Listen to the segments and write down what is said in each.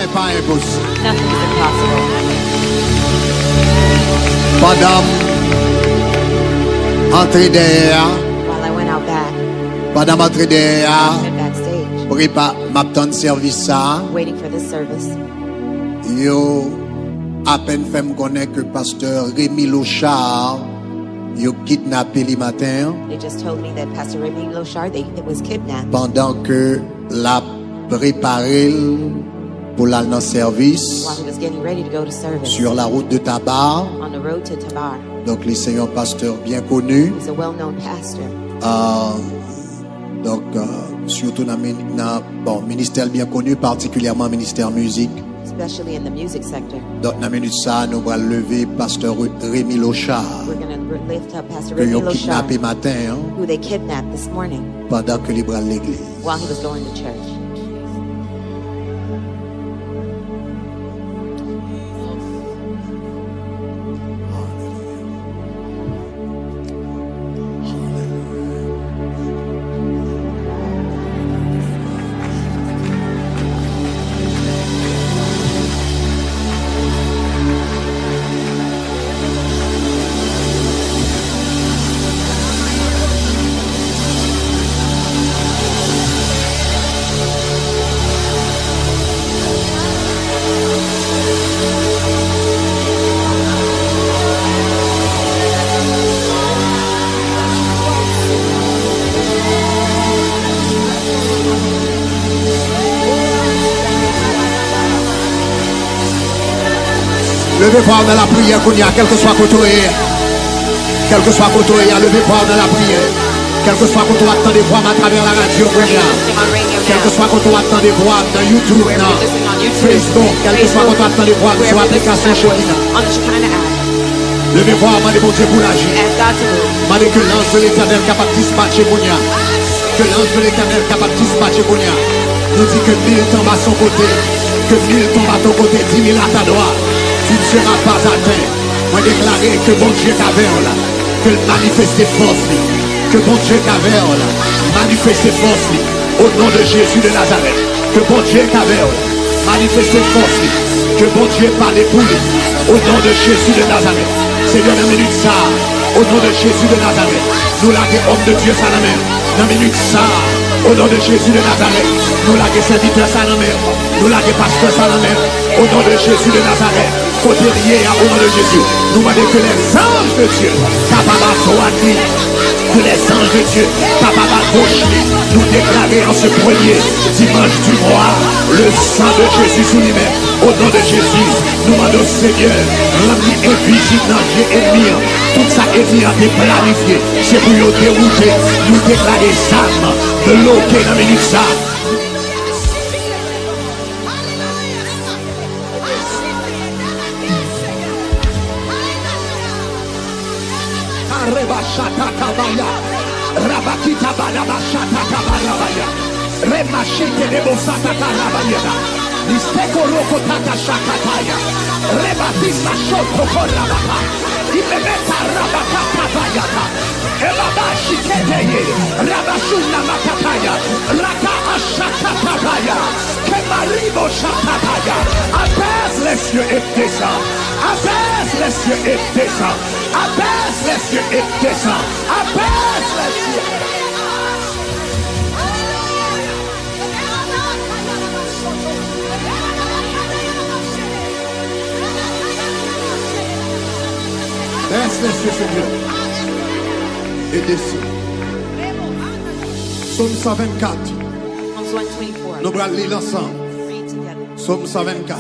n'est pas impossible. Nothing is impossible. Madame, entrez derrière. While I went out back, Madame, entrez derrière. I went backstage, Prépare, m'attendre service ça. waiting for this service. Yo, à peine fait me connaître que pasteur Remy Lochard, yo kidnappé le matin. They just told me that Pastor Remy Lochard, was kidnapped Pendant que la préparé pour aller dans service while he was getting ready to go to service sur la route de Tabar. on the road to Tabar. Donc, les seigneurs pasteurs bien connus. He's a well-known pastor. Donc, surtout dans bon, ministère bien connu, particulièrement ministère musique. Especially in the music sector. Donc, dans la minute ça, nous allons lever pasteur Remy Lochard. We're going to lift up Pastor Que Remy ont Lochard, kidnappé matin, hein, who they kidnapped this morning pendant que libre à l'église. while he was going to church. Levez-vous dans la prière qu'on y a, quel que soit côté. Quel que soit côté, levez-vous dans la prière. Quel que soit côté, attendez voir à travers la radio qu'on y a. Quel que soit côté, attendez voir dans YouTube, dans Facebook. Quel que soit côté, attendez voir sur l'application Chorina. Levez-vous, demandez pour Dieu pour l'agir. Demandez que l'ange de l'éternel capable de dispatcher qu'on y a. Que l'ange de l'éternel capable de dispatcher qu'on y a. Nous dit que 1000 tombent à son côté. Que 1000 tombent à ton côté, 10 000 à ta droite. Tu ne seras pas atteint. Moi déclarer que bon Dieu t'avère là, que manifeste force, que bon Dieu t'avère là, manifeste force, au nom de Jésus de Nazareth, que bon Dieu t'avère là, manifeste force, que bon Dieu parle pour lui, au nom de Jésus de Nazareth. Seigneur, dans la minute ça, au nom de Jésus de Nazareth, nous laguons homme de Dieu ça la mer, dans la minute ça, au nom de Jésus de Nazareth, nous laguons serviteur ça la mer, nous laguons pasteur ça la mer, au nom de Jésus de Nazareth. Côté lié au nom de Jésus, nous demandons que les anges de Dieu, que les anges de Dieu, nous déclarer en ce premier dimanche du mois le sang de Jésus sous lui-même. Au nom de Jésus, nous demandons Seigneur, remplis invisible dans Dieu ennemi. Tout ça ennemi a été planifié. C'est pour nous dérouter, nous déclarer âmes de l'eau qui est dans la minute ça. Rebashata kabaya, rabakita bana bashata kabarabaya, remashite rebosata karabaya, isteko roko tata shakataya, rebatisma shoko korabaka, imemeta rabakata bayata, elabashiketeye, rabashuna makataya, raka ashakataya, kemaribo shatataya, apaise les cieux et descend, apaise les cieux et descend. Abaisse les cieux et descend. Abaisse les cieux. Baisse les cieux, Seigneur. Et descend. Psaume 124. Nous allons lire ensemble. Psaume 124.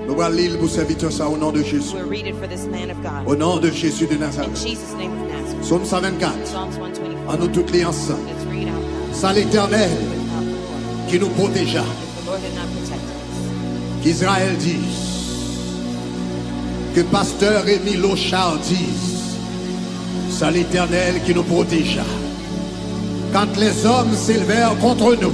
Nous allons lire pour serviteur ça au nom de Jésus. Au nom de Jésus de Nazareth. Psaume 124. En nous toutes les ensemble. C'est l'Éternel qui nous protégea. Qu'Israël dise. Que pasteur Remy Lochard dise. C'est l'Éternel qui nous protégea. Quand les hommes s'élevèrent contre nous,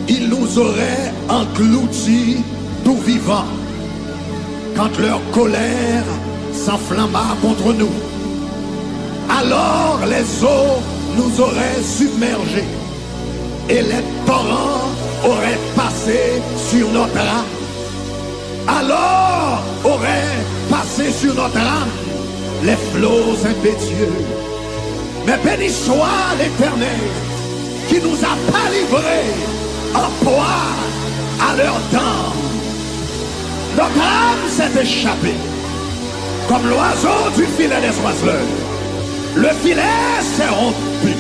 ils nous auraient engloutis tout vivant. Quand leur colère s'enflamma contre nous, alors les eaux nous auraient submergés. et les torrents auraient passé sur notre âme. Alors auraient passé sur notre âme les flots impétueux. Mais béni soit l'Éternel qui nous a pas livrés en proie à leur temps. Notre âme s'est échappée comme l'oiseau du filet des oiseleurs. Le filet s'est rompu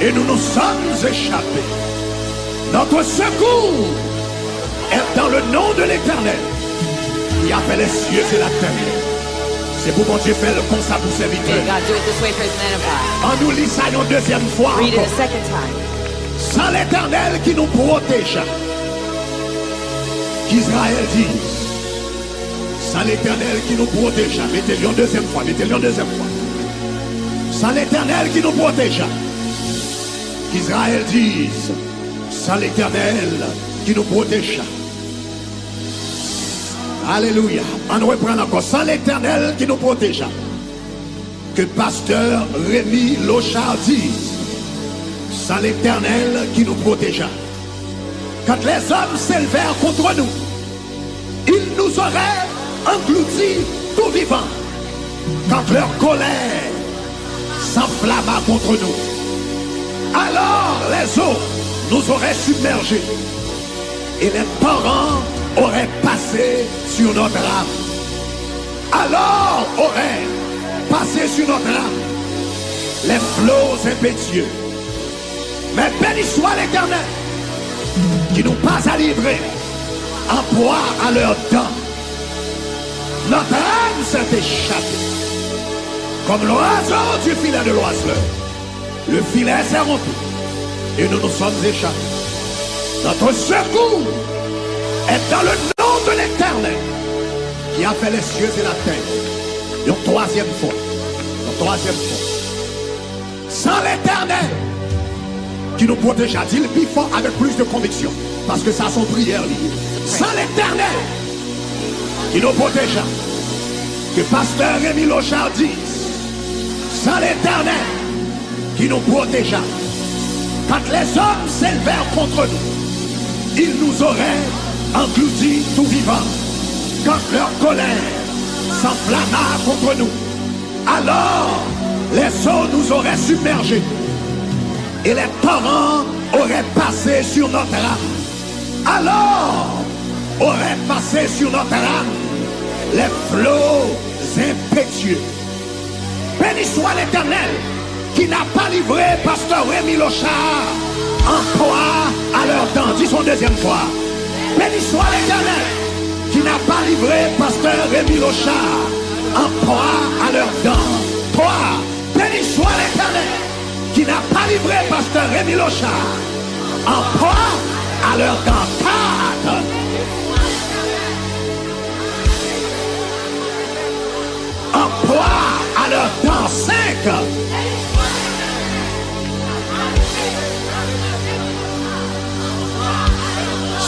et nous nous sommes échappés. Notre secours est dans le nom de l'Éternel qui a fait les cieux et la terre. C'est pour mon Dieu faire le constat pour ses May serviteurs. God do it this way for his man of God. En nous lisant une deuxième fois Read it encore. a second time. Sans l'Éternel qui nous protège, qu'Israël dise. Sans l'Éternel qui nous protège. Mettez-le une deuxième fois. Mettez-le une deuxième fois. Sans l'Éternel qui nous protège. Qu'Israël dise. Sans l'Éternel qui nous protège. Alléluia. On reprend encore. Sans l'Éternel qui nous protège. Que Pasteur Remy Lochard dise. Sans l'Éternel qui nous protégea. Quand les hommes s'élevèrent contre nous, ils nous auraient engloutis tout vivants. Quand leur colère s'enflamma contre nous, alors les eaux nous auraient submergés et les torrents auraient passé sur notre âme. Alors auraient passé sur notre âme les flots impétueux. Mais béni soit l'Éternel qui nous pas à livrer en proie à leur temps. Notre âme s'est échappée comme l'oiseau du filet de l'oiseleur. Le filet s'est rompu et nous nous sommes échappés. Notre secours est dans le nom de l'Éternel qui a fait les cieux et la terre. Une troisième fois. Une troisième fois. Sans l'Éternel qui nous protégea, dit le plus fort avec plus de conviction, parce que ça sont prières liées. Sans l'Éternel qui nous protégea, que Pasteur Remy Lochard dise, sans l'Éternel qui nous protégea, quand les hommes s'élevèrent contre nous, ils nous auraient engloutis tout vivants. Quand leur colère s'enflamma contre nous, alors les eaux nous auraient submergés et les torrents auraient passé sur notre âme. Alors auraient passé sur notre âme les flots impétueux. Béni soit l'Éternel qui n'a pas livré Pasteur Remy Lochard en proie à leur temps. Dis son deuxième fois. Béni soit l'Éternel qui n'a pas livré Pasteur Remy Lochard en proie à leur temps. 3. Béni soit l'Éternel qui n'a pas livré Pasteur Remy Lochard en proie à leur temps. 4. En proie à leur temps. 5.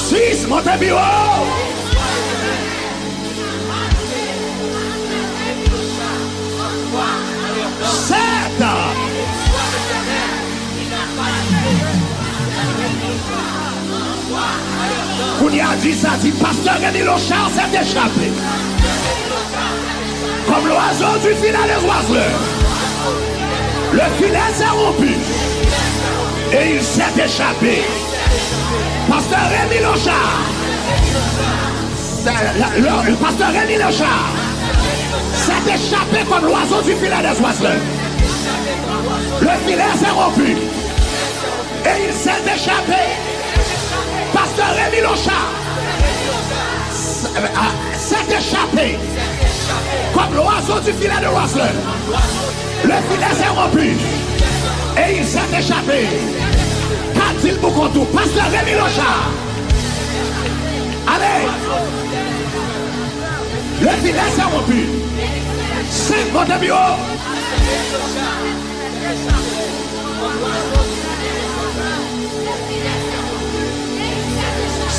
Six, montez bureau. 7. Qu'on y a dit ça, dit Pasteur Remy Lochard s'est échappé comme l'oiseau du filet des oiseleurs. Le filet s'est rompu et il s'est échappé. Pasteur Remy Lochard, le Pasteur Remy Lochard s'est échappé comme l'oiseau du filet des oiseleurs. Le filet s'est rompu et il s'est échappé. Pasteur Remy Lochard s'est échappé comme l'oiseau du filet de l'oiseleur. Le filet s'est rompu et il s'est échappé. Qu'a-t-il pour qu'on tout? Pasteur Remy Lochard. Allez. Le filet s'est rompu. 5 montez bureau.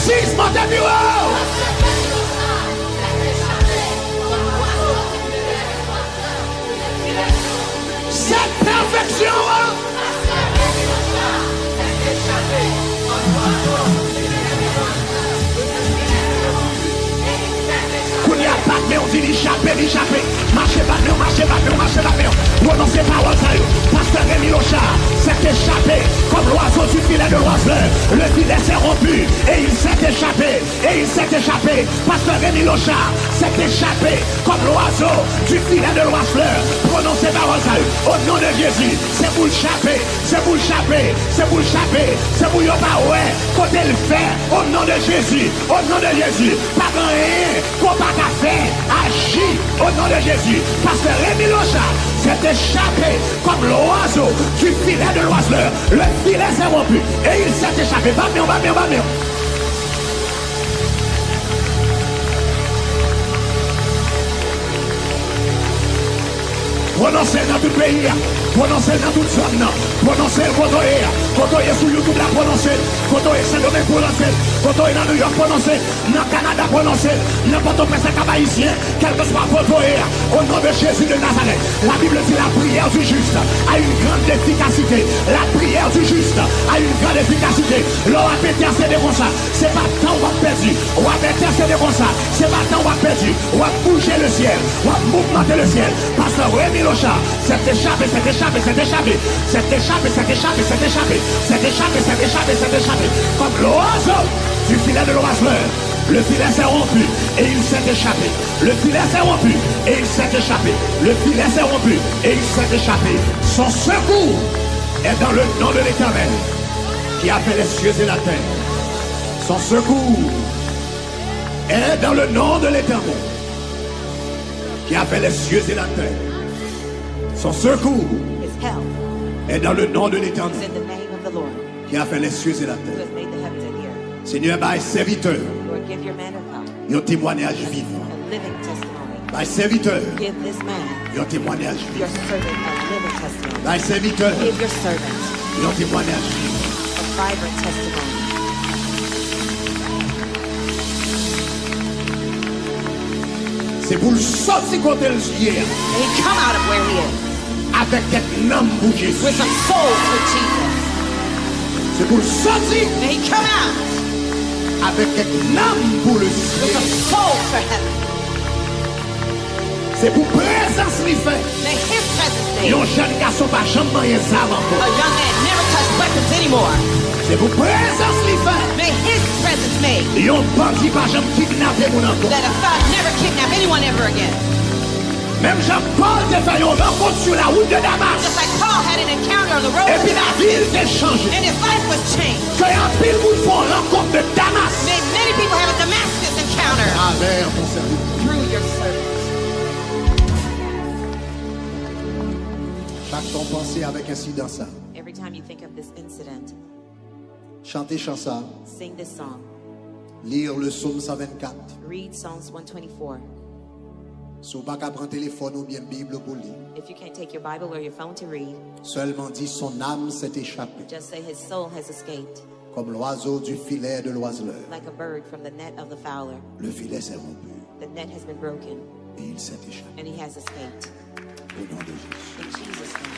6 montez bureau. Cette perfection. échappé. Marchez pas, prononcez parole ça. Pasteur Remy Lochard s'est échappé comme l'oiseau du filet de l'oiseleur. Le filet s'est rompu et il s'est échappé. Pasteur Remy Lochard s'est échappé comme l'oiseau du filet de l'oiseleur. Prononcez parole ça. Au nom de Jésus, c'est pour le chapper, c'est pour y pas ouais, côté le faire. Au nom de Jésus, pas rien qu'on pas qu'à faire, agis au nom de Jésus. Pasteur Remy Lochard s'est échappé comme l'oiseau du filet de l'oiseleur. Le filet s'est rompu et il s'est échappé. Va bien. Prononcez dans tout pays, prononcez dans toute zone, prononcez Kotoye sur YouTube, prononcez, Kotoye Saint-Domingue, prononcez, Kotoye dans New York, prononcez, dans Canada, prononcez, n'importe où c'est haïtien, quel que soit Kotoye, au nom de Jésus de Nazareth. La Bible dit la prière du juste a une grande efficacité. La prière du juste a une grande efficacité. L'on a intercédé comme ça, c'est pas tant on va perdu. On va intercéder comme ça, c'est pas tant on va perdu. On va bouger le ciel, on va mouvementer le ciel. Pasteur Remy Lochard s'est échappé. Comme l'oiseau du filet de l'oiseleur. Le filet s'est rompu et il s'est échappé. Son secours est dans le nom de l'Éternel qui a fait les cieux et la terre. Son secours est dans le nom de l'Éternel qui a fait les cieux et la terre. Son secours est dans le nom de l'Éternel qui a fait les cieux et la terre. Seigneur, by serviteur, un témoignage vivant. By serviteur, un témoignage vivant. By serviteur, un témoignage vivant. C'est pour le sortir côté le hier. Avec un âme pour Jésus. With a soul for Jesus. C'est pour le sortir. May he come out avec un âme pour le with a ciel. soul for heaven. C'est pour présence lui fait. May his presence stay. Un jeune garçon pas jamais les armes A encore. young man never touched weapons anymore. C'est pour présence lui fait. May his presence make Un bandit pas jamais kidnappé mon encore. that a thought never kidnap anyone ever again. Même Jean-Paul te fait une rencontre sur la route de Damas. Just like Paul had an encounter on the road Et puis la ville t'est changée. and his life was changed. Que un pile vous font rencontre de Damas. May many people have a Damascus encounter Avec ton service. through your service. Chaque ton pensée avec incident ça. Every time you think of this incident, Chanter chanson. sing this song. Lire le psaume 124. Read Psalms 124. Si vous n'avez pas prendre téléphone ou bien Bible pour lire. If you can't take your Bible or your phone to read, Seulement dit son âme s'est échappée. just say his soul has escaped Comme l'oiseau du filet de l'oiseleur. like a bird from the net of the fowler. Le filet s'est rompu The net has been broken et il s'est échappé. and he has escaped. Au nom de Jésus. In Jesus' name.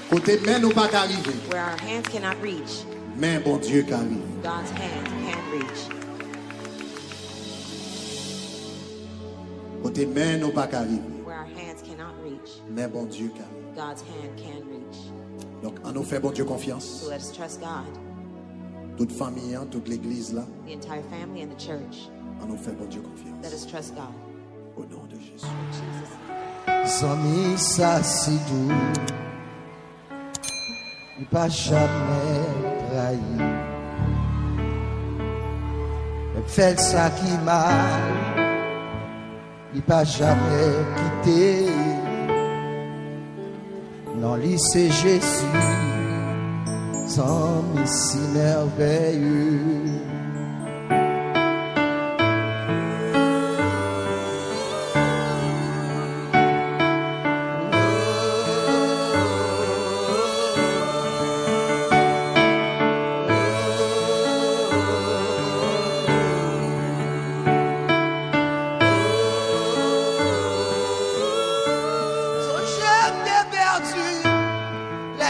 Côté main nous pas qu'arriver. Where our hands cannot reach, Mais bon Dieu qu'arrive. God's hand can reach. Côté main nous pas qu'arriver. Where our hands cannot reach, Mais bon Dieu qu'arrive. God's hand can reach. Donc on nous fait bon Dieu confiance. So let us trust God. Toute famille, hein, toute l'église là. The entire family and the church. On nous fait bon Dieu Let confiance. us trust God. Au nom de Jésus. In Jesus' name. Zami sa si doux, il pas jamais trahi. Il fait ça qui mal, il pas jamais quitté. Non, lui c'est Jésus, Zami si merveilleux.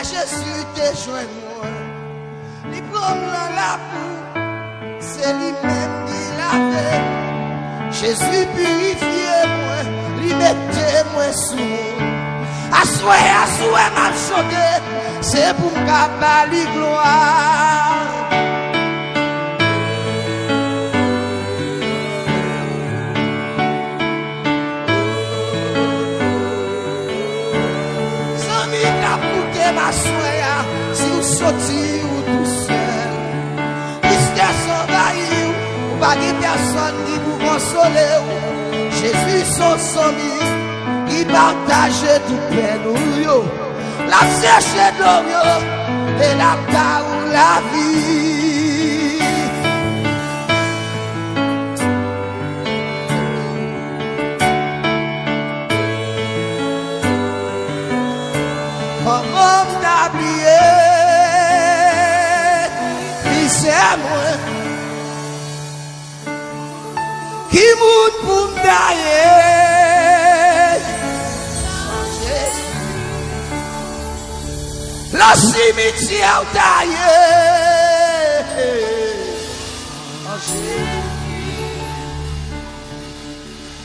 Jésus te joint moi, il prend la peau, c'est lui-même qui l'a fait. Jésus purifié moi, lui mettez moi sous. Assoyez m'a chanté, c'est pour m'capali gloire. Zami kapouke ma soya, si vous sorti ou tout seul. Mystère s'envahit, ou pas de personne qui vous consoler. Jésus son somme. Il partage tout peine yo, la cherche de l'eau et la parole la vie. Comment t'habiller, il c'est moi qui monte pour m'dailler. Le cimetière taillé en Jésus.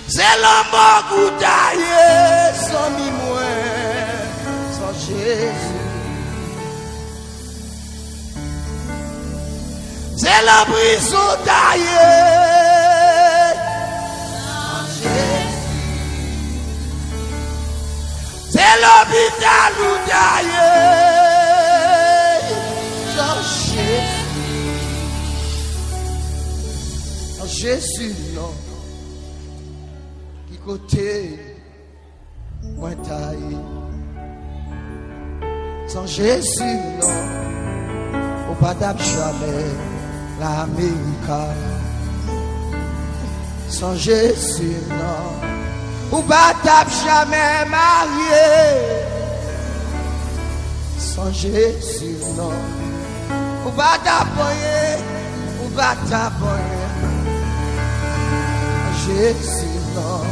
C'est la mort taillé sans mimoire, sans Jésus. C'est la prison taillée en Jésus. C'est l'hôpital taillé. Jésus, non, qui côté, moi taille. Sans Jésus, non, au pas jamais l'Amérique. Sans Jésus, non, au pas jamais marié. Sans Jésus, non, au pas t'appoyer, au pas t'appoyer. Jésus, non.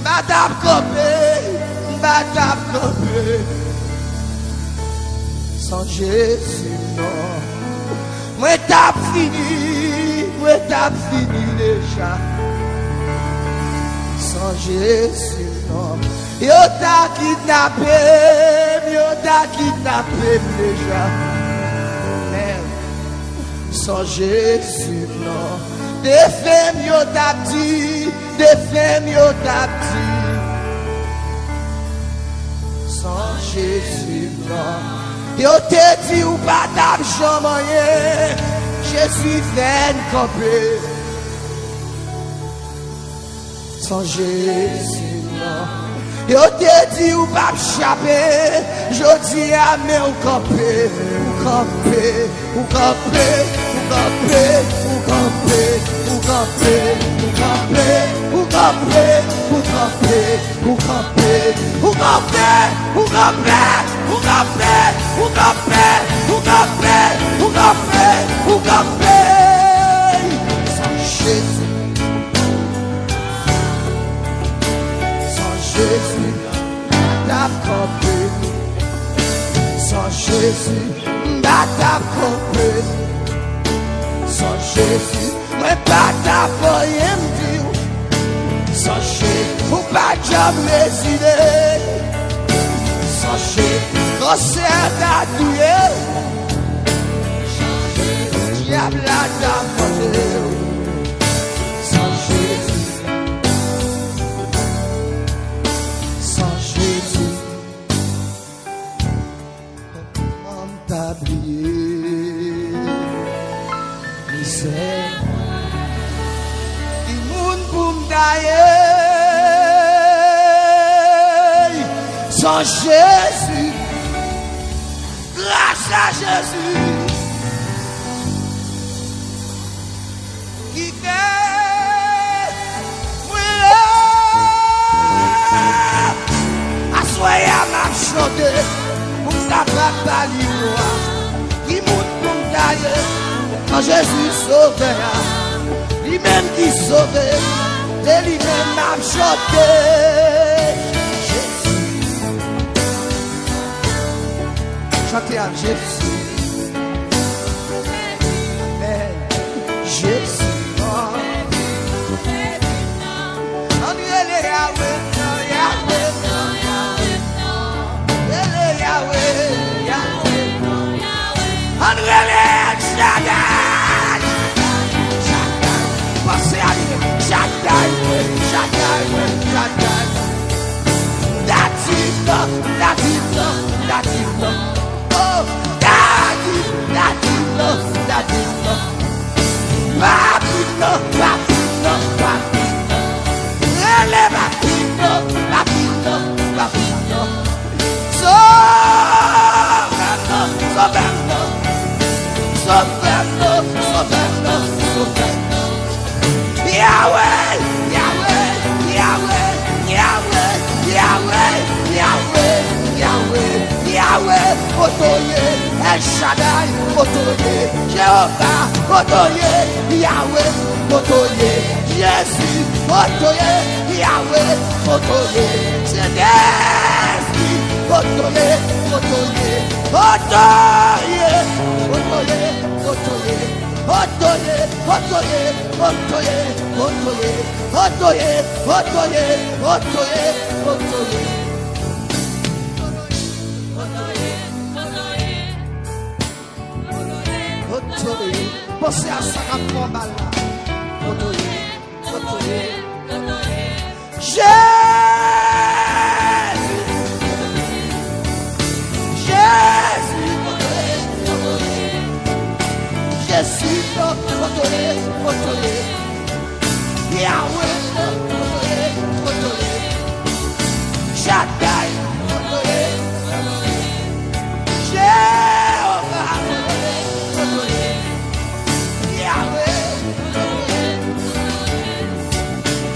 Madame Copé. Sans Jésus, non. Moi t'as fini déjà. Sans Jésus, non. Yo t'a kidnappé déjà. Sans Jésus, non. Des femmes yo t'a dit. Sans Jésus, non. Yo te dit ou pas d'argent moyen. Jésus vient camper. Sans Jésus, non. Yo te dit ou pas échapper. Je dis à mes ou camper. Sans Jésus, t'as campé. Sans Jésus, t'as campé. Sans Jésus, mais pas t'appoyer m'dire. Sans Jésus, faut pas jamais résider. Sans Jésus, quand c'est ta tuer. Diable a t'apporté. Sans Jésus, sans Jésus, comment t'habiller? Misère, il moun pour m'dailler. Sans Jésus, grâce à Jésus. Soyez à ma chaude, pour m'tapper l'île, qui monte pour m'tailler. Quand Jésus sauve, lui-même qui sauve, et lui-même m'a chaude. Jésus, chantez à Jésus. Amen. Jésus, El Shaddai, Otoye, Jehovah, Otoye, Yahweh, Otoye, Jésus, Otoye, Yahweh, Otoye, Jésus, Otoye, Otoye, Otoye, Otoye, Otoye, Otoye, Otoye, Otoye, Otoye, Otoye, Otoye, Otoye, Otoye. Pensez à ça comme pour mal. Jésus, Jésus, Jésus, Yahweh, Shaddai, Jehovah, Yahweh,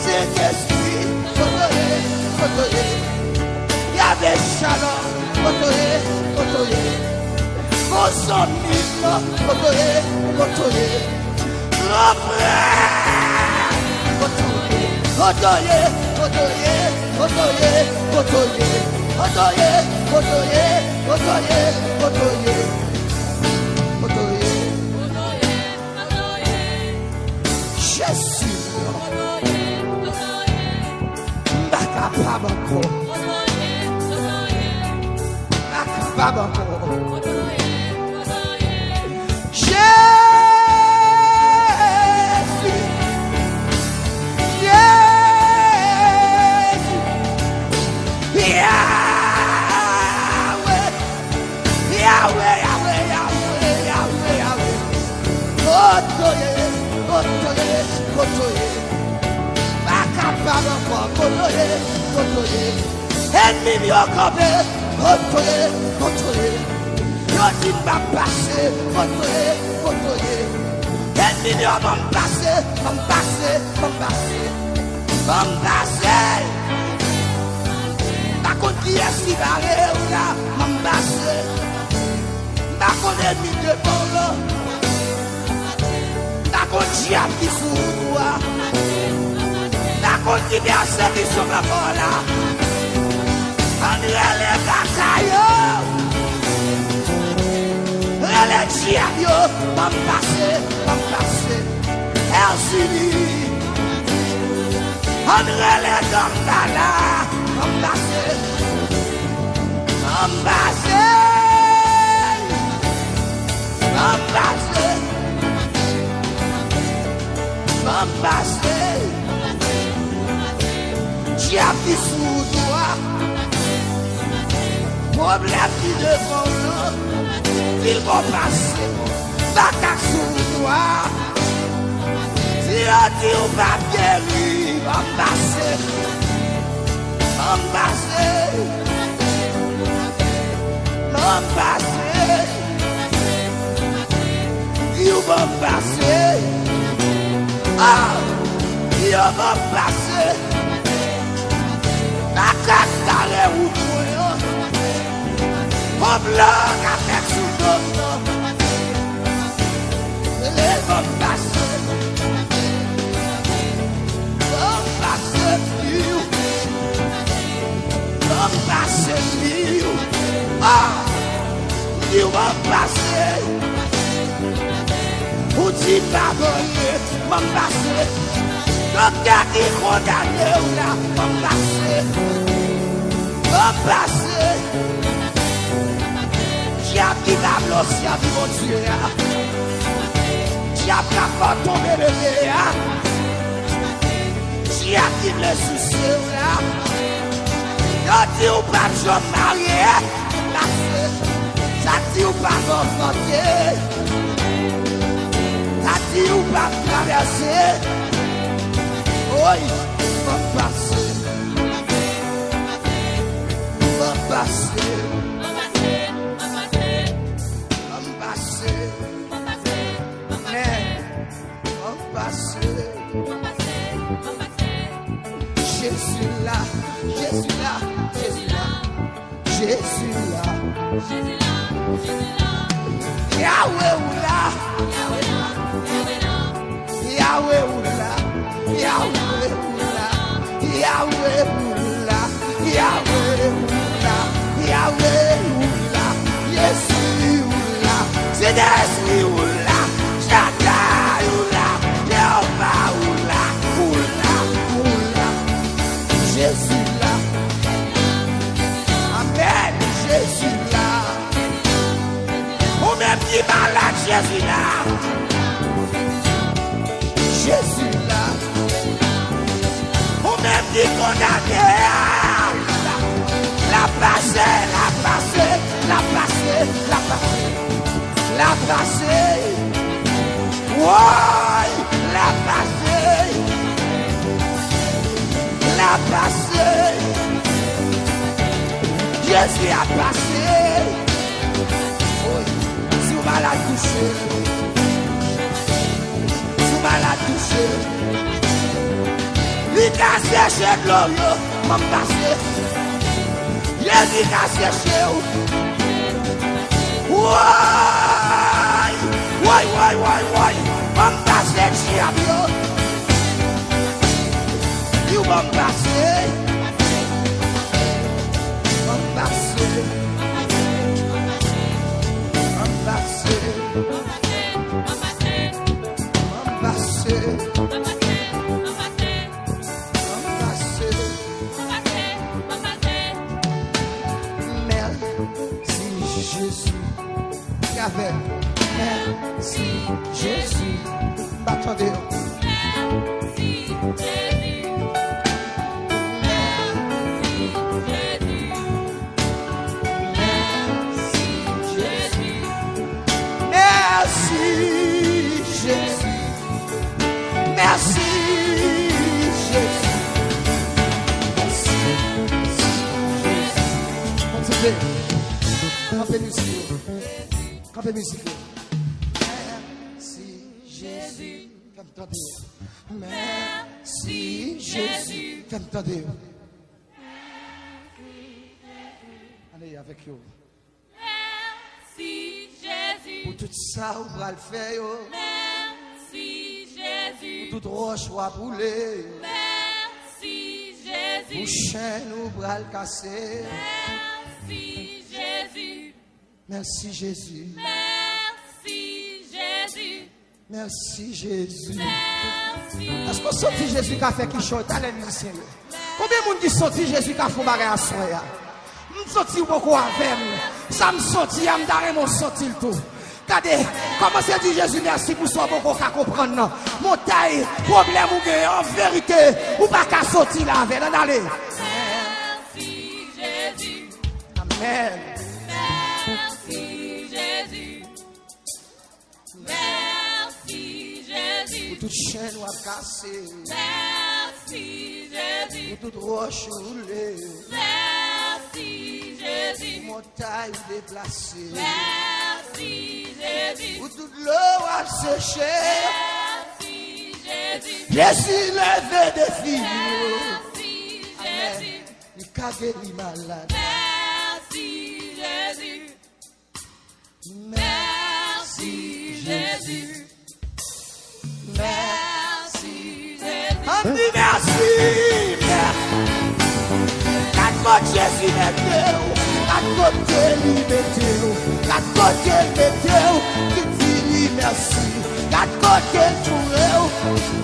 Saint-Esprit, Yahweh Shalom, mon son libre, Jésus, ennemi mi okome, contrôler, yo dit m'a passé, contrôler, ennemi mi m'a passé, par contre qui est si barré ou là, m'a passé, par contre ennemi de bon là, par contre diable qui sous toi, par contre qui vient servir sur la voie là. Relè batayo, relè diabyo, m'en passe, Erzuli. Relè Gambala, m'en passe, diable sous toi. Problème qui devant nous, ils vont passer, pas qu'à sous toi. Si on dit on va guérir, on passer, ils vont passer, ils vont passer, la carte dans les routes. Mon blanc avec sous l'eau, les vont passer, ils vont passer, ou si pardonner, m'en passer, donc qui condamné ou là, m'en passer, diable qui va l'océan, mon Dieu, diable n'a pas tombé le béa, diable qui me soucie là, y'a dit ou pas de gens mariés, ça dit ou pas d'enfanter, ça dit ou pas traverser, oui, m'en passer, Jésus là, Yahweh ou là. Yahweh ou là. Yahweh ou là. Yahweh ou là. Yahweh ou là. Yahweh ou là. Jésus ou là. C'est Jésus ou là. Shaddai ou là. Jéhovah ou là. Ou là. Ou là. Jésus là. Amen. Jésus là. Ou même qui malade, Jésus là. Jésus là. Ou même qui condamné. La passé, la passé, la passé, la passé, la passé. Ouais, la passé. La passé. Jésus a passé. Oui, si vous m'avez touché. Si vous m'avez touché. Il a séché de l'eau, m'a passé. Jésus a séché. Ouais, m'a passé, chiabio. You m'a passé. M'a passé. M'a passé. M'a passé. Merci Jésus. Attendez. Merci Jésus. Merci Jésus. Merci Jésus. Merci Jésus. Merci Jésus. Continuez. Campez musique. Campez musique. Merci Jésus. Merci Jésus. Fais-moi. Allez avec vous. Merci Jésus. Pour tout ça, on va le faire. Merci Jésus. Pour toute roche, on va brûler. Merci Jésus. Pour chaîne, on va le casser. Merci Jésus. Merci Jésus. Merci Jésus. Merci Jésus. Merci. Est-ce qu'on sortit Jésus qui a fait qui chante? Allez, musiciens. Combien de monde qui sortit Jésus qui a fait barrer à soya? Je sortis beaucoup avec moi. Ça me sortit, je me daré mon sorti le tout. Regardez, comment c'est dit Jésus merci pour ça, beaucoup qu'à comprendre. Mon taille, problème ou gain, en vérité, ou pas qu'à sortir là avec. Allez. Merci Jésus. Amen. Merci Jésus. Merci Jésus. Pour toute chaîne ou à casser. Merci Jésus. Pour toute roche roulée. Merci Jésus. Mon taille déplacée. Merci Jésus. Pour toute l'eau à sécher. Merci Jésus. Jésus levé des filles. Merci Jésus. Il a guéri malade. Merci Jésus. Merci Jésus. Merci Jésus. On dit merci. Quatre côtés Jésus mettez-vous. Quatre côtés lui mettez-vous. Quatre côtés mettez-vous. Qui dit merci. Quatre côtés tourez-vous.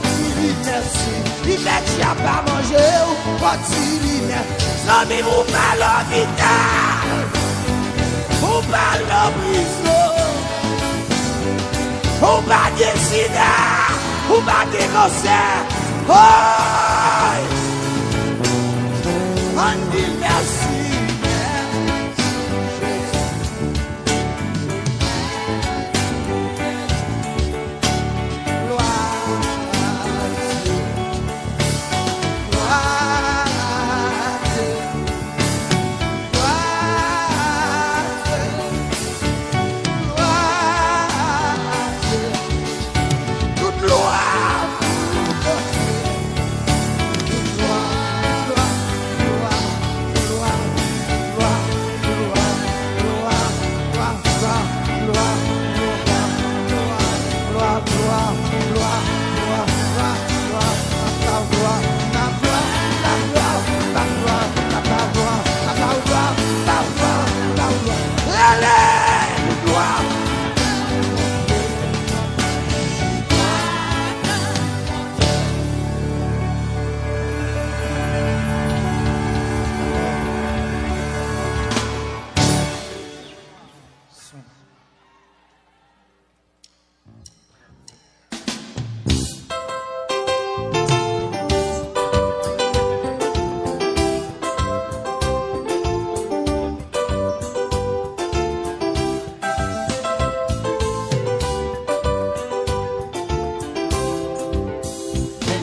Qui dit merci. Il met qui a pas mangé. Quand il dit merci. Sans mais vous parlez en vital. Vous parlez en prison. Vous parlez de sida. Vous parlez de cancer. Oh! On dit merci.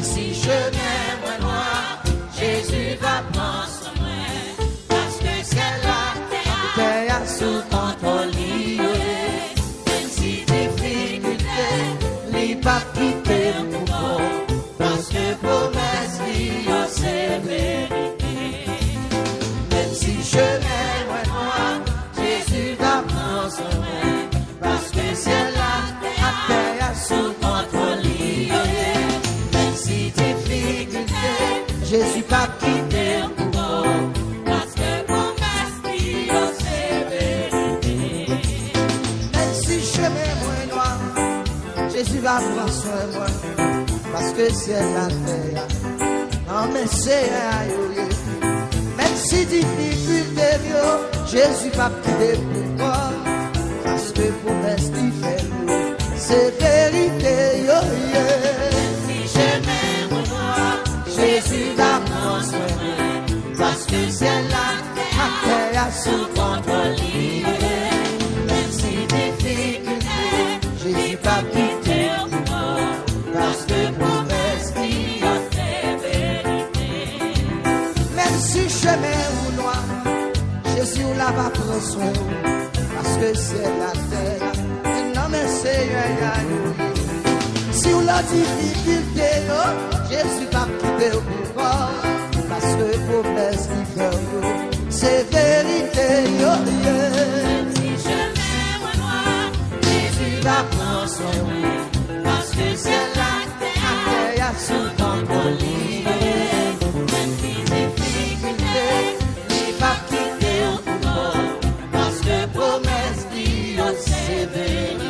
si chemin moins noir, Jésus va prendre soin moi, parce que c'est là, terre sous contrôle, même si difficulté, li pas quitter pour parce que promesse li c'est vérité. Même si chemin moins noir, Jésus va prendre soin moi, parce que c'est là, terre sous contrôle, même si difficulté, Jésus pas quitter pour parce que promesse li c'est vérité. Même si chemin moins noir, Jésus va prendre soin de moi, parce que c'est la terre. Non mais c'est aïe. Même si difficulté, Jésus va quitter pour moi, parce que promesse qui fait c'est vérité. Même si chemin moins noir, Jésus va prendre soin de moi, parce que c'est la terre sous contrôle. Même si difficulté, Jésus va quitter moi, parce que promesse qui c'est vérité. Même si chemin ou noir, Jésus là va prendre soin, parce que c'est la terre. Et non mais c'est si on a difficulté, Jésus va quitter moi, parce que promesse qui fait c'est vérité. Même si chemin ou noir, Jésus va prendre soin, parce que c'est la terre sous contrôle. Même si difficulté, il va quitter moi, parce que promesse qui c'est vérité.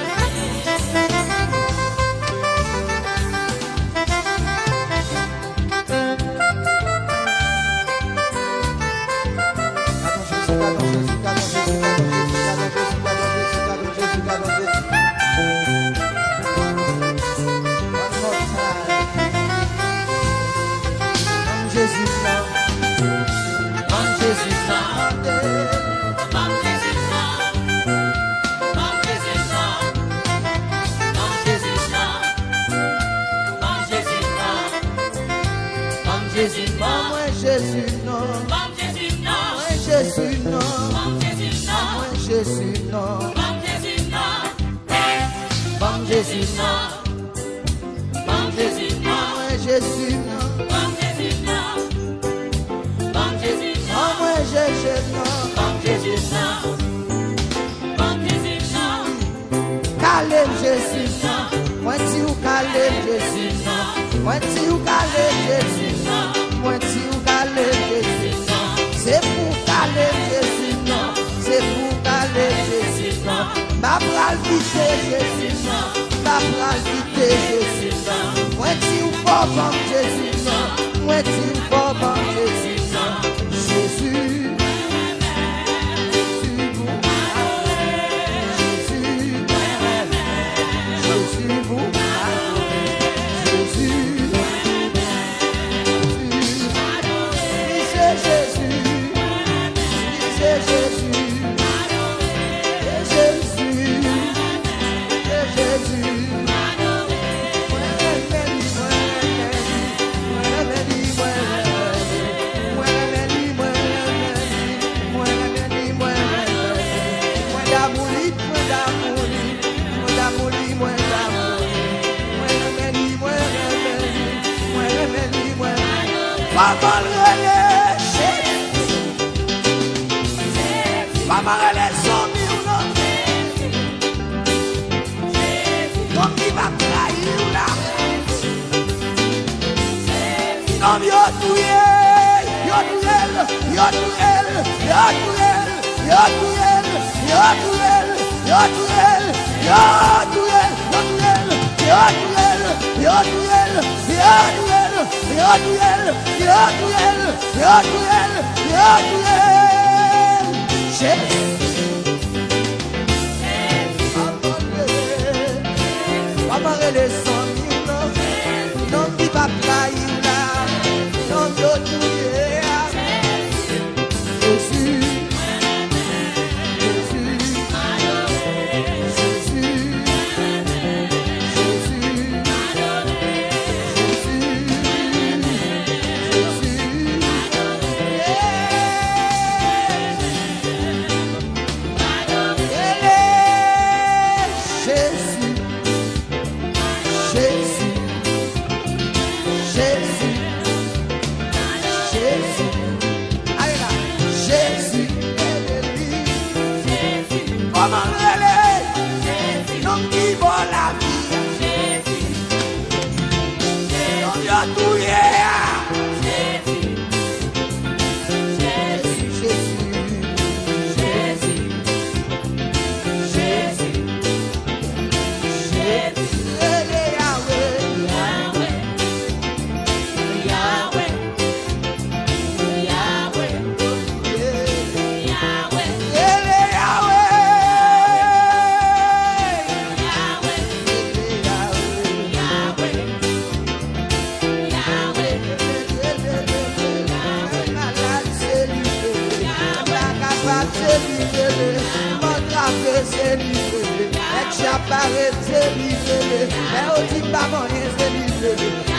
barré, c'est livré. Mais au dit pas moyen, c'est livré.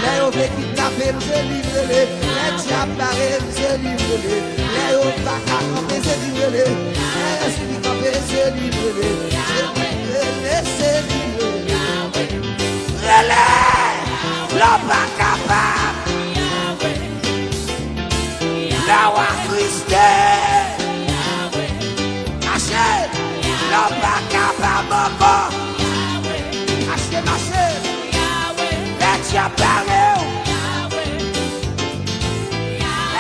Mais au fait kidnapper, c'est livré. Mais tu as barré, c'est livré. Mais au pas qu'à camper, c'est livré. Mais si tu camper, c'est livré. C'est livré. Relève, l'homme pas capable. La wa Christé. Achète, l'homme pas capable encore. Achète, achète. Mais tu as parlé.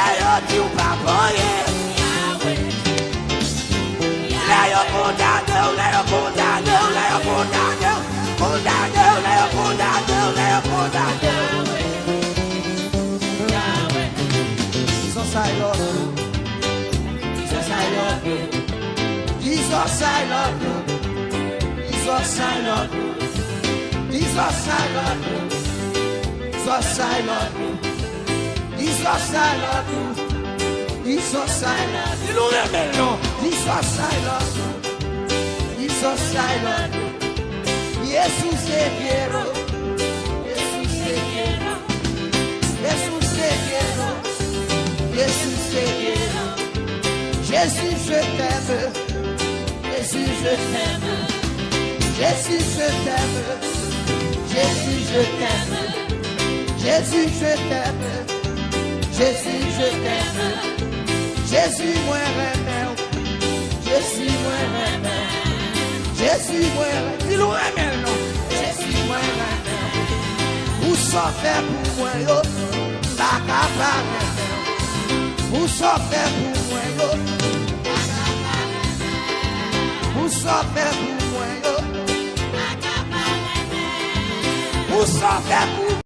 Et yo dit ou pas voyer. Là yo condamné, là yo condamné, là yo condamné. Condamné, là yo condamné, là yo condamné. Jesus I love you. Jesus I love you. Jesus I love you. Jesus I love you. Jesus I love you. Jesus I love you. Jesus I love you. Jesus I love you. Jesus I love you. Jesus I love you. Jesus te quiero. Jesus te quiero. Jesus te quiero. Jesus te quiero. Jésus je t'aime. Jésus je t'aime. Jésus je t'aime. Jésus je t'aime. Jésus je t'aime. Jésus je t'aime. Jésus moi remède. Jésus moi remède. Jésus moi remède. Dis-le remède non. Jésus moi remède. Où s'en fait pour moi yo. La capable. Où s'en fait pour moi yo. Où s'en fait pour moi yo. Où s'en fait pour